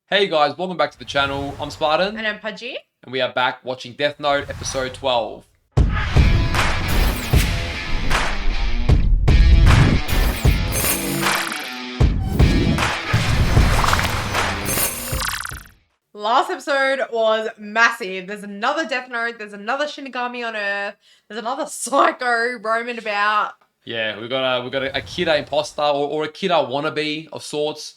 Hey guys, welcome back to the channel. I'm Spartan. And I'm Pudgey. And we are back watching Death Note episode 12. Last episode was massive. There's another Death Note. There's another Shinigami on Earth. There's another psycho roaming about. Yeah, we've got a Kira imposter or a Kira wannabe of sorts.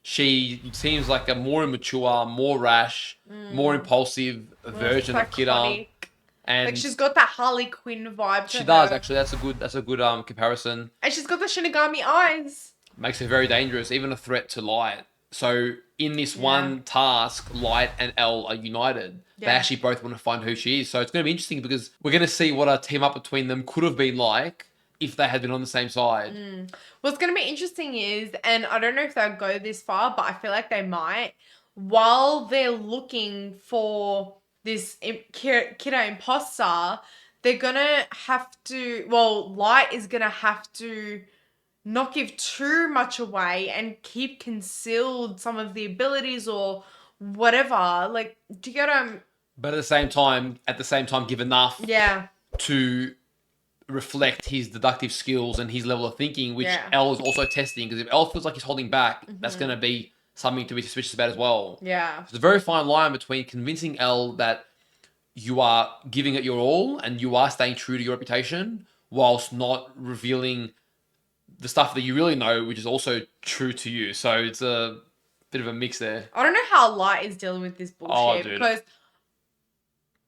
She seems like a more immature, more rash, more impulsive version of Kira. Psychotic. And Like she's got that Harley Quinn vibe to she her. does actually. That's a good comparison. And she's got the Shinigami eyes. Makes her very dangerous, even a threat to Light. So in this one task, Light and L are united. They actually both want to find who she is. So it's going to be interesting because we're going to see what a team up between them could have been like if they had been on the same side. What's going to be interesting is, and I don't know if they'll go this far, but I feel like they might, while they're looking for this Kira imposter, they're going to have to, Light is going to have to not give too much away and keep concealed some of the abilities or whatever. Like, do you get But at the same time, give enough Yeah. to reflect his deductive skills and his level of thinking, which Yeah. L is also testing. Because if L feels like he's holding back, that's going to be something to be suspicious about as well. Yeah. There's a very fine line between convincing L that you are giving it your all and you are staying true to your reputation whilst not revealing the stuff that you really know, which is also true to you. So it's a bit of a mix there. I don't know how Light is dealing with this bullshit because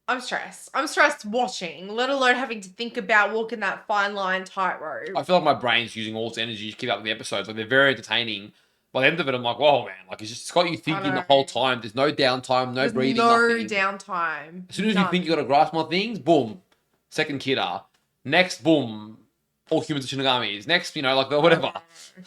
I'm stressed. I'm stressed watching, let alone having to think about walking that fine line tightrope. I feel like my brain's using all its energy to keep up with the episodes. Like, they're very entertaining. By the end of it, I'm like, whoa, man. Like, it's got you thinking the whole time. There's no downtime, no breathing, nothing. Downtime. As soon as you think you got to grasp more things, boom, second Kira. Next, boom, all humans are Shinigamis. Next, like, whatever.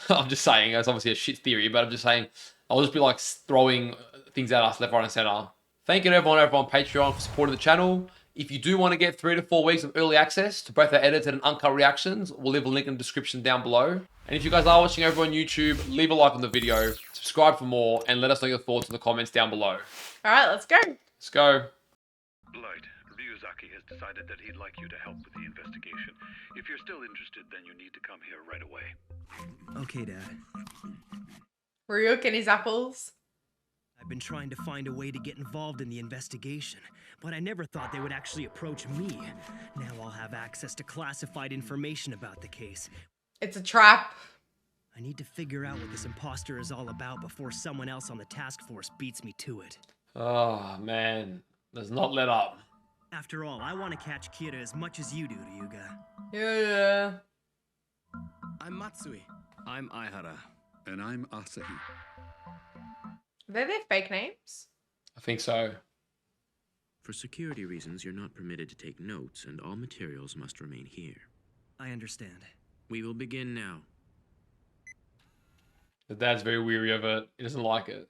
I'm just saying, that's obviously a shit theory, but I'm just saying, I'll just be like throwing things at us left, right, and center. Thank you to everyone over on Patreon for supporting the channel. If you do want to get 3 to 4 weeks of early access to both our edited and uncut reactions, we'll leave a link in the description down below. And if you guys are watching over on YouTube, leave a like on the video, subscribe for more, and let us know your thoughts in the comments down below. All right, let's go. Let's go. Light, Ryuzaki has decided that he'd like you to help with the investigation. If you're still interested, then you need to come here right away. Okay, Dad. Ryuk and his apples. I've been trying to find a way to get involved in the investigation, but I never thought they would actually approach me. Now I'll have access to classified information about the case. It's a trap. I need to figure out what this imposter is all about before someone else on the task force beats me to it. Oh, man. Does not let up. After all, I want to catch Kira as much as you do, Ryuga. Yeah. I'm Matsui. I'm Aihara. And I'm Asahi. Are they their fake names? I think so. For security reasons, you're not permitted to take notes, and all materials must remain here. I understand. We will begin now. The dad's very weary of it. He doesn't like it.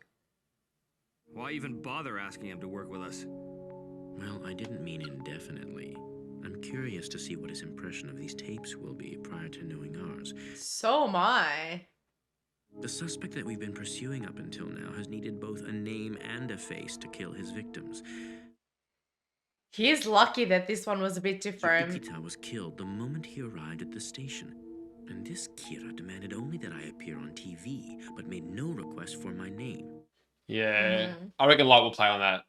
Why even bother asking him to work with us? Well, I didn't mean indefinitely. I'm curious to see what his impression of these tapes will be prior to knowing ours. So am I. The suspect that we've been pursuing up until now has needed both a name and a face to kill his victims. He's lucky that this one was a bit different. Yukita was killed the moment he arrived at the station. And this Kira demanded only that I appear on TV, but made no request for my name. Yeah. I reckon Light will play on that.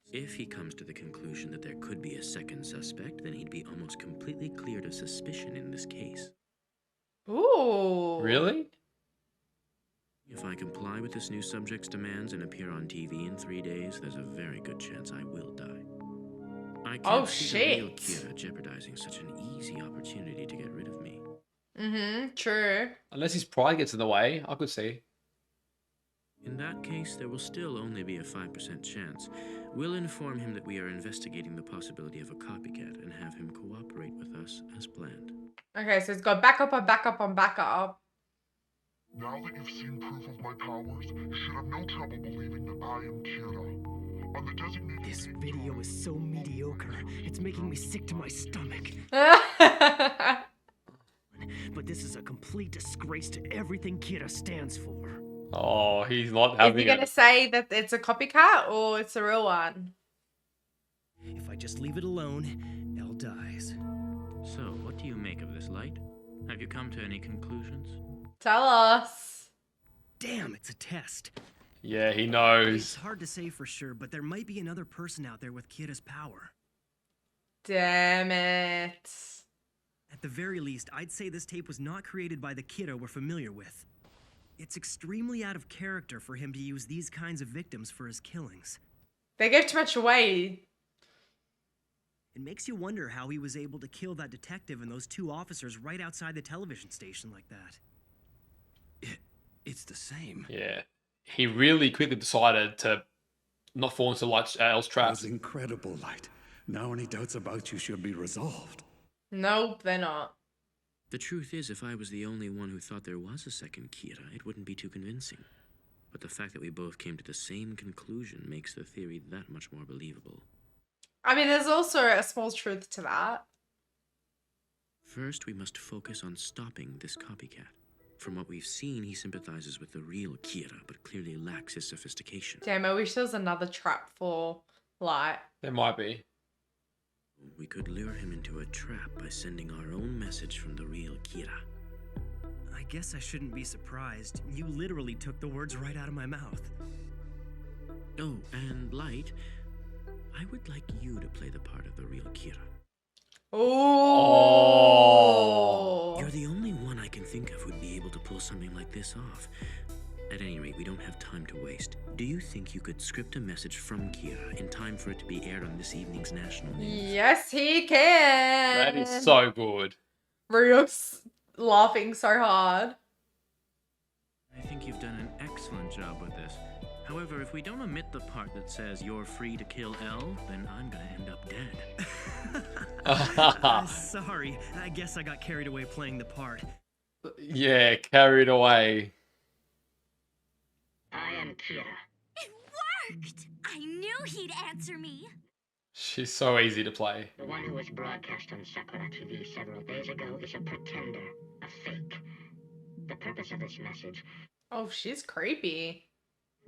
If he comes to the conclusion that there could be a second suspect, then he'd be almost completely cleared of suspicion in this case. Ooh. Really? If I comply with this new subject's demands and appear on TV in 3 days, there's a very good chance I will die. I can't see the real Kira jeopardizing such an easy opportunity to get rid of me. True. Unless his pride gets in the way, I could see. In that case, there will still only be a 5% chance. We'll inform him that we are investigating the possibility of a copycat and have him cooperate with us as planned. Okay, so it's got backup on backup on backup. Now that you've seen proof of my powers, you should have no trouble believing that I am Kira. On the designated This video is so mediocre, it's making me sick to my stomach. But this is a complete disgrace to everything Kira stands for. Oh, he's not Is having he gonna it. say that it's a copycat or it's a real one? If I just leave it alone, Elle dies. So, what do you make of this, Light? Have you come to any conclusions? Tell us. Damn, it's a test. Yeah, he It's knows. hard to say for sure, but there might be another person out there with Kira's power. Damn it. At the very least, I'd say this tape was not created by the Kira we're familiar with. It's extremely out of character for him to use these kinds of victims for his killings. They gave too much away. It makes you wonder how he was able to kill that detective and those 2 officers right outside the television station like that. It's the same. Yeah. He really quickly decided to not fall into Elle's That was traps. incredible, Light. Now any doubts about you should be resolved. Nope, they're not. The truth is, if I was the only one who thought there was a second Kira, it wouldn't be too convincing. But the fact that we both came to the same conclusion makes the theory that much more believable. I mean, there's also a small truth to that. First, we must focus on stopping this copycat. From what we've seen, he sympathizes with the real Kira, but clearly lacks his sophistication. Damn, I wish there was another trap for Light. There might be. We could lure him into a trap by sending our own message from the real Kira. I guess I shouldn't be surprised. You literally took the words right out of my mouth. Oh, and Light, I would like you to play the part of the real Kira. Oh. You're the only one I can think of who'd be able to pull something like this off. At any rate, we don't have time to waste. Do you think you could script a message from Kira in time for it to be aired on this evening's national news? Yes, he can. That is so good. Ryuk's laughing so hard. I think you've done an excellent job with this. However, if we don't omit the part that says you're free to kill Elle, then I'm gonna end up dead. Sorry, I guess I got carried away playing the part. Yeah, carried away. I am Kira. It worked! I knew he'd answer me. She's so easy to play. The one who was broadcast on Sakura TV several days ago is a pretender, a fake. The purpose of this message, Oh, she's creepy.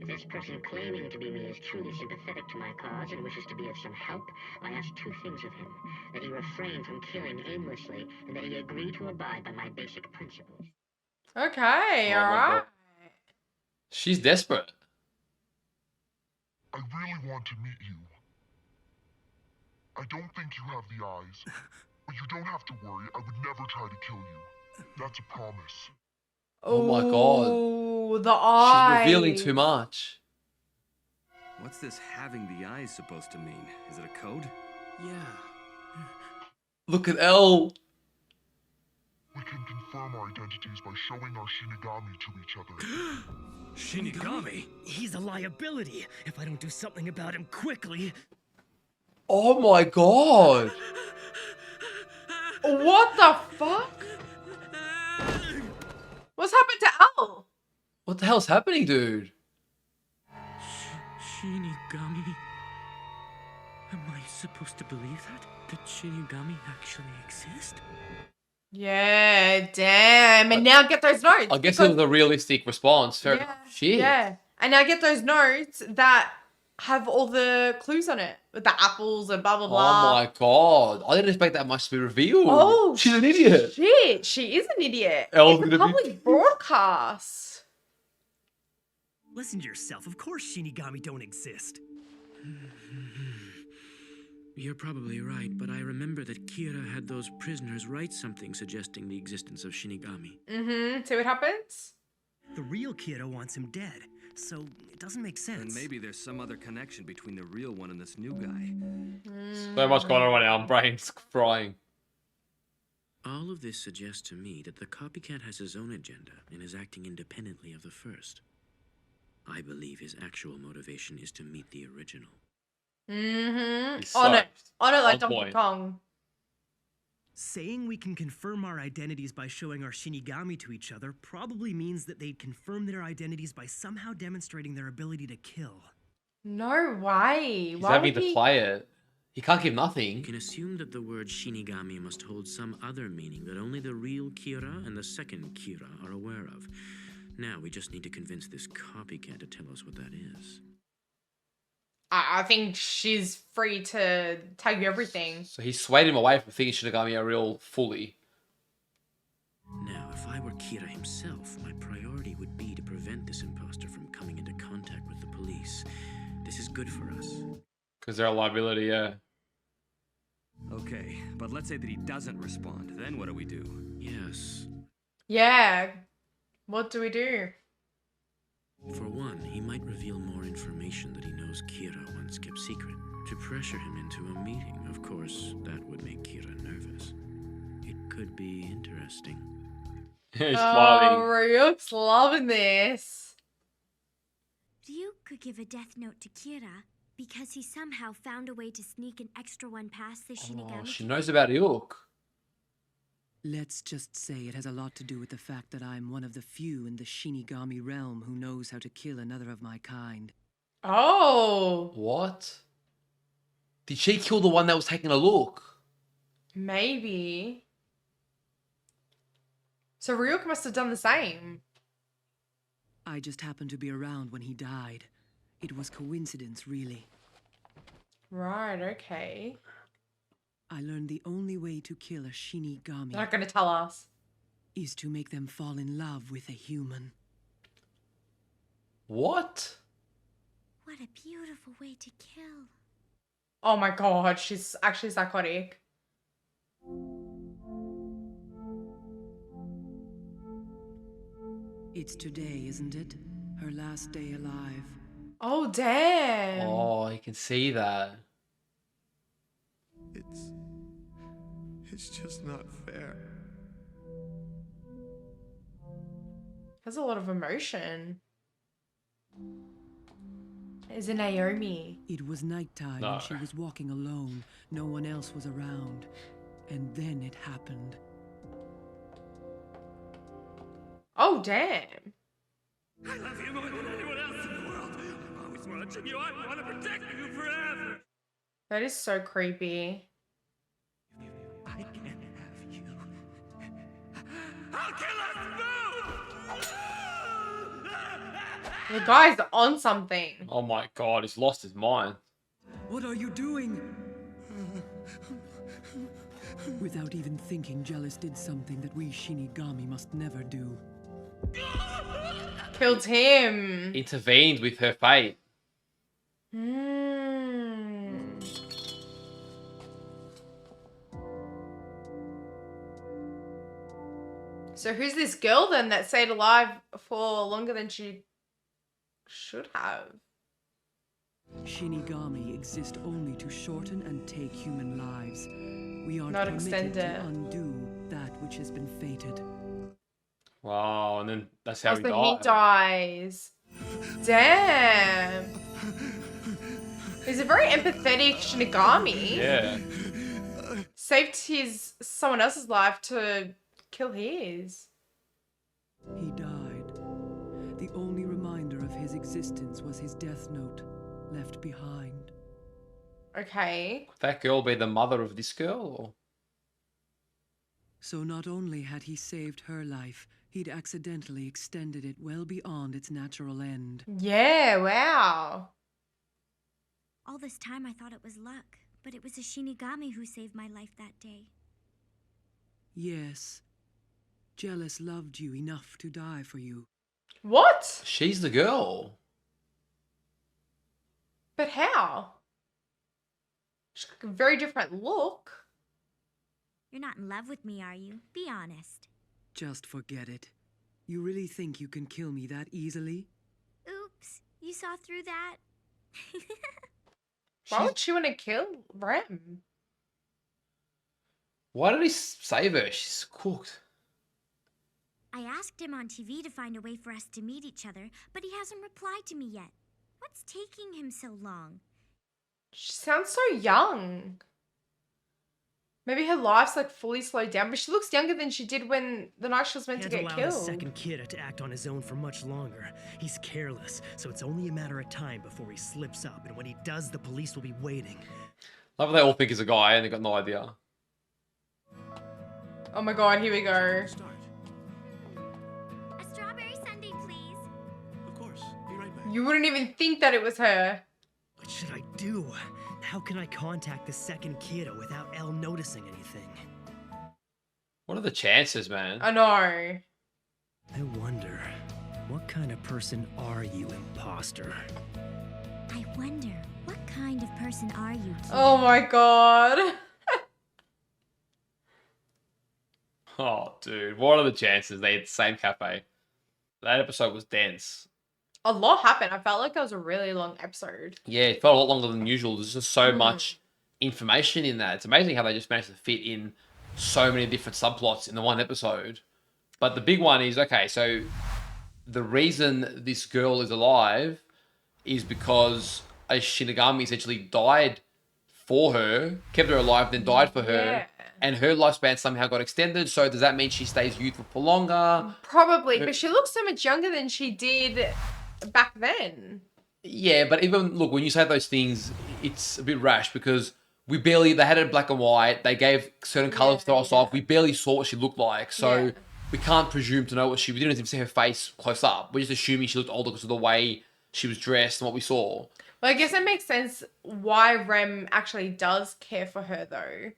this person claiming to be me is truly sympathetic to my cause and wishes to be of some help. I ask 2 things of him: that he refrain from killing aimlessly, and that he agree to abide by my basic principles. Okay, Oh my alright. God. She's desperate. I really want to meet you. I don't think you have the eyes, but you don't have to worry. I would never try to kill you. That's a promise. Oh my God. Oh, the eye. She's revealing too much. What's this having the eyes supposed to mean? Is it a code? Yeah. Look at Elle. We can confirm our identities by showing our Shinigami to each other. Shinigami? He's a liability if I don't do something about him quickly. Oh my God. What the fuck? What's happened to Elle? What the hell's happening, dude? Shinigami? Am I supposed to believe that? That Shinigami actually exist? Yeah, damn. And now get those notes. I guess it was a realistic response. Fair enough. Shit. Yeah. And now get those notes that have all the clues on it. With the apples and blah, blah, Oh blah. my God. I didn't expect that much to be revealed. Oh, she's an idiot. Shit, she is an idiot. Elle's It's a gonna be- public broadcast. Listen to yourself. Of course Shinigami don't exist. You're probably right, but I remember that Kira had those prisoners write something suggesting the existence of Shinigami. Mm-hmm. See what happens? The real Kira wants him dead, so it doesn't make sense. And maybe there's some other connection between the real one and this new guy. So much going on right now. My brain's frying. All of this suggests to me that the copycat has his own agenda and is acting independently of the first. I believe his actual motivation is to meet the original. Mm-hmm. He's On so it. On it like on Donkey point. Kong. Saying we can confirm our identities by showing our Shinigami to each other probably means that they'd confirm their identities by somehow demonstrating their ability to kill. No way. He's Why having would to he... play it. He can't give You nothing. can assume that the word Shinigami must hold some other meaning that only the real Kira and the second Kira are aware of. Now we just need to convince this copycat to tell us what that is. I think she's free to tell you everything. So he swayed him away from thinking Shinigami are real fully. Now, if I were Kira himself, my priority would be to prevent this imposter from coming into contact with the police. This is good for us. Because they're a liability, yeah. Okay, but let's say that he doesn't respond. Then what do we do? Yes. Yeah. What do we do? For one, he might reveal more information that he knows Kira once kept secret. To pressure him into a meeting, of course, that would make Kira nervous. It could be interesting. He's Oh, Ryuk's loving this. Ryuk could give a death note to Kira because he somehow found a way to sneak an extra one past the Shinigami. Oh, she knows about Ryuk. Let's just say it has a lot to do with the fact that I'm one of the few in the Shinigami realm who knows how to kill another of my kind. Oh. What? Did she kill the one that was taking a look? Maybe. So Ryuk must have done the same. I just happened to be around when he died. It was coincidence, really. Right, okay. I learned the only way to kill a Shinigami. They're not going to tell us. Is to make them fall in love with a human. What? What a beautiful way to kill. Oh my god, she's actually psychotic. It's today, isn't it? Her last day alive. Oh, damn. Oh, you can see that. It's just not fair. Has a lot of emotion. Is it Naomi? It was nighttime No. and she was walking alone. No one else was around. And then it happened. Oh, damn. I love you more than anyone else in the world. I'm always watching you. I want to protect you forever. That is so creepy. I can't have you. I'll kill us both! The guy's on something. Oh my god, he's lost his mind. What are you doing? Without even thinking, Jealous did something that we Shinigami must never do. Killed him. Intervened with her fate. So who's this girl then that stayed alive for longer than she should have? Shinigami exist only to shorten and take human lives. We aren't Not permitted extend to it. undo that which has been fated. Wow, and then that's how Oh, he so died. he dies. Damn. He's a very empathetic Shinigami. Yeah. Saved someone else's life to kill his. He died. The only reminder of his existence was his death note, left behind. Okay. Could that girl be the mother of this girl? Or? So not only had he saved her life, he'd accidentally extended it well beyond its natural end. Yeah, wow. All this time I thought it was luck, but it was a Shinigami who saved my life that day. Yes. Jealous loved you enough to die for you. What? She's the girl. But how? She's got a very different look. You're not in love with me, are you? Be honest. Just forget it. You really think you can kill me that easily? Oops, you saw through that? Why would she want to kill Rem? Why did he save her? She's cooked. I asked him on TV to find a way for us to meet each other, but he hasn't replied to me yet. What's taking him so long? She sounds so young. Maybe her life's like fully slowed down, but she looks younger than she did when the night she was meant to Can't get allow killed. the second kid to act on his own for much longer. He's careless, so it's only a matter of time before he slips up, and when he does, the police will be waiting. Love how they all think he's a guy and they got no idea. Oh my god, here we go. A strawberry sundae, please. You wouldn't even think that it was her. What should I do? How can I contact the second kiddo without Elle noticing anything? What are the chances, man? I know. I wonder, what kind of person are you, imposter? I wonder, what kind of person are you, kid? Oh my god. Oh, dude. What are the chances they had the same cafe? That episode was dense. A lot happened. I felt like it was a really long episode. Yeah, it felt a lot longer than usual. There's just so Mm. much information in that. It's amazing how they just managed to fit in so many different subplots in the one episode. But the big one is, okay, so the reason this girl is alive is because a Shinigami essentially died for her, kept her alive, then died for her. Yeah. And her lifespan somehow got extended. So does that mean she stays youthful for longer? Probably, but she looks so much younger than she did back then. Yeah, but even look, when you say those things, it's a bit rash because they had it in black and white. They gave certain colors to throw us off. We barely saw what she looked like. So we can't presume to know we didn't even see her face close up. We're just assuming she looked older because of the way she was dressed and what we saw. Well, I guess it makes sense why Rem actually does care for her though.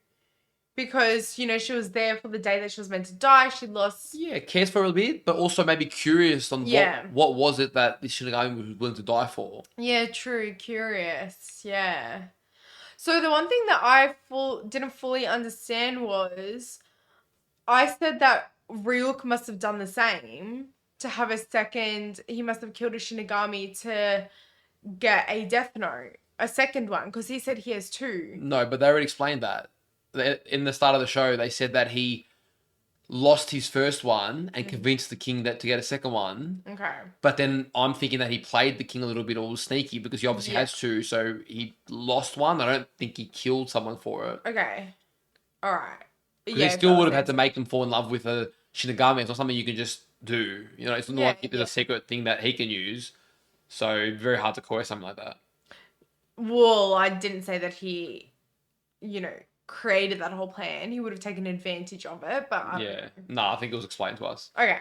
Because, you know, she was there for the day that she was meant to die. She lost... Yeah, cares for her a bit, but also maybe curious on what was it that this Shinigami was willing to die for. Yeah, true. Curious. Yeah. So the one thing that I didn't fully understand was I said that Ryuk must have done the same to have a second... He must have killed a Shinigami to get a death note. A second one, because he said he has two. No, but they already explained that. In the start of the show, they said that he lost his first one and convinced the king that to get a second one. Okay. But then I'm thinking that he played the king a little bit or was sneaky because he obviously has two, so he lost one. I don't think he killed someone for it. Okay. All right. Because he still would have had to make them fall in love with a Shinigami. It's not something you can just do. You know, it's not like there's a secret thing that he can use. So very hard to coerce something like that. Well, I didn't say that he, you know, created that whole plan. He would have taken advantage of it, but I don't know. No, I think it was explained to us. Okay.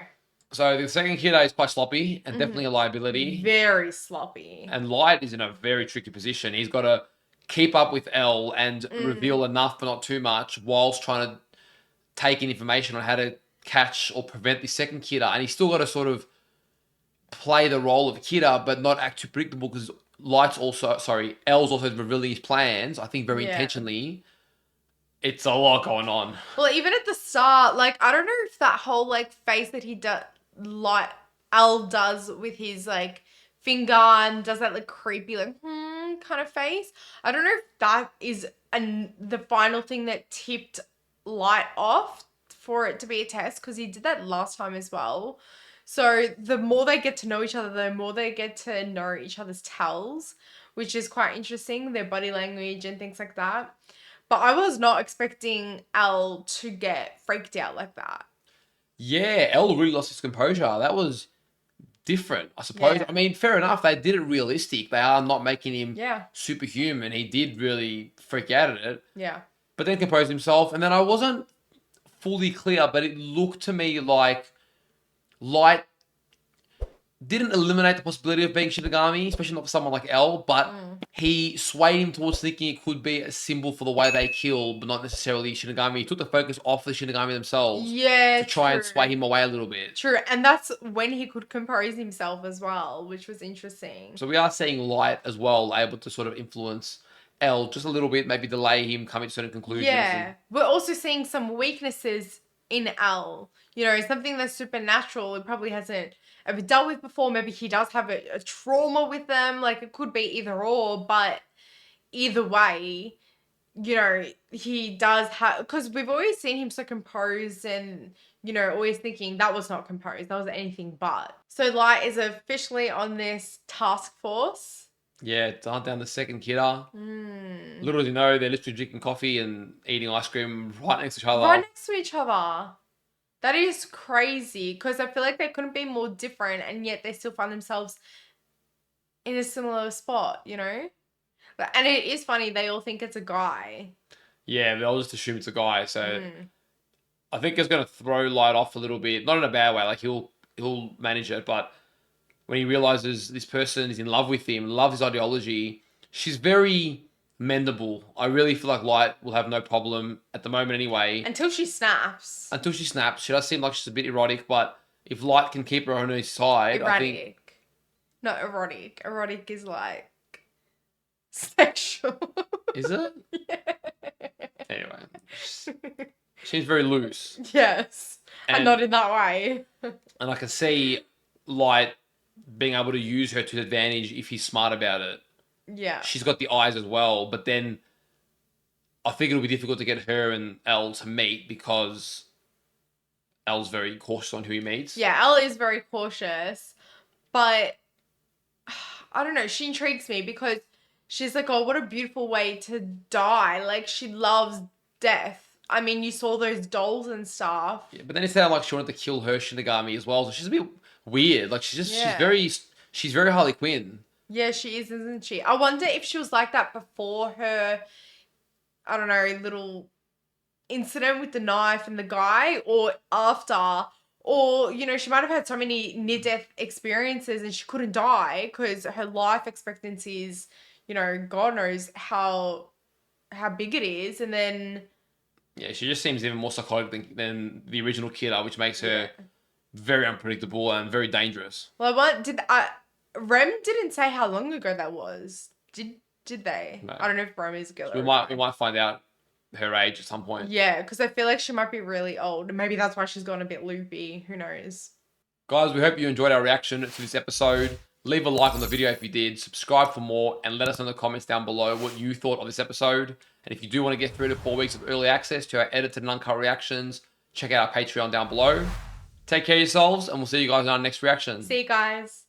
So the second kiddo is quite sloppy and definitely a liability. Very sloppy. And Light is in a very tricky position. He's got to keep up with Elle and reveal enough but not too much whilst trying to take in information on how to catch or prevent the second kiddo. And he's still got to sort of play the role of a kiddo but not act too predictable because Elle's also revealing his plans, I think very intentionally. It's a lot going on. Well, even at the start, like, I don't know if that whole, like, face that he does, like, Al does with his, like, finger and does that, like, creepy, like, kind of face. I don't know if that is the final thing that tipped Light off for it to be a test, because he did that last time as well. So the more they get to know each other, the more they get to know each other's tells, which is quite interesting, their body language and things like that. But I was not expecting Al to get freaked out like that. Yeah, Elle really lost his composure. That was different, I suppose. Yeah. I mean, fair enough. They did it realistic. They are not making him Yeah. superhuman. He did really freak out at it. Yeah. But then composed himself. And then I wasn't fully clear, but it looked to me like Light didn't eliminate the possibility of being Shinigami, especially not for someone like Elle, but he swayed him towards thinking it could be a symbol for the way they kill, but not necessarily Shinigami. He took the focus off the Shinigami themselves to try and sway him away a little bit. True, and that's when he could compose himself as well, which was interesting. So we are seeing Light as well able to sort of influence Elle just a little bit, maybe delay him coming to certain conclusions. Yeah, we're also seeing some weaknesses in Al. You know, something that's supernatural. He probably hasn't ever dealt with before. Maybe he does have a trauma with them. Like, it could be either or, but either way, you know, he does have, because we've always seen him so composed and, you know, always thinking that was not composed, that was anything but. So Light is officially on this task force. Yeah, to hunt down the second kidder. Little do you know, they're literally drinking coffee and eating ice cream right next to each other. Right next to each other. That is crazy, because I feel like they couldn't be more different, and yet they still find themselves in a similar spot, you know? And it is funny, they all think it's a guy. Yeah, they'll just assume it's a guy. So I think it's going to throw Light off a little bit. Not in a bad way. Like, he'll manage it, but when he realizes this person is in love with him, loves his ideology, she's very mendable. I really feel like Light will have no problem at the moment anyway. Until she snaps. Until she snaps. She does seem like she's a bit erotic, but if Light can keep her on his side, Erratic. I think... Not erotic. Erotic is like sexual. Is it? Yeah. Anyway. She's very loose. Yes. And not in that way. And I can see Light being able to use her to advantage if he's smart about it. Yeah. She's got the eyes as well, but then I think it'll be difficult to get her and Elle to meet because Elle's very cautious on who he meets. Yeah, Elle is very cautious, but I don't know, she intrigues me because she's like, oh, what a beautiful way to die. Like, she loves death. I mean, you saw those dolls and stuff. Yeah, but then it sounded like she wanted to kill her Shinigami as well, so she's a bit weird. Like, she's very Harley Quinn. Yeah, she is, isn't she? I wonder if she was like that before her, I don't know, little incident with the knife and the guy, or after, or, you know, she might have had so many near-death experiences and she couldn't die because her life expectancy is, you know, God knows how big it is, and then... Yeah, she just seems even more psychotic than the original Kidder, which makes her very unpredictable and very dangerous. Well, Rem didn't say how long ago that was. Did they? No. I don't know if Rem is a girl. We might find out her age at some point. Yeah, because I feel like she might be really old. Maybe that's why she's gone a bit loopy. Who knows? Guys, we hope you enjoyed our reaction to this episode. Leave a like on the video if you did. Subscribe for more and let us know in the comments down below what you thought of this episode. And if you do want to get 3 to 4 weeks of early access to our edited and uncut reactions, check out our Patreon down below. Take care of yourselves, and we'll see you guys in our next reaction. See you guys.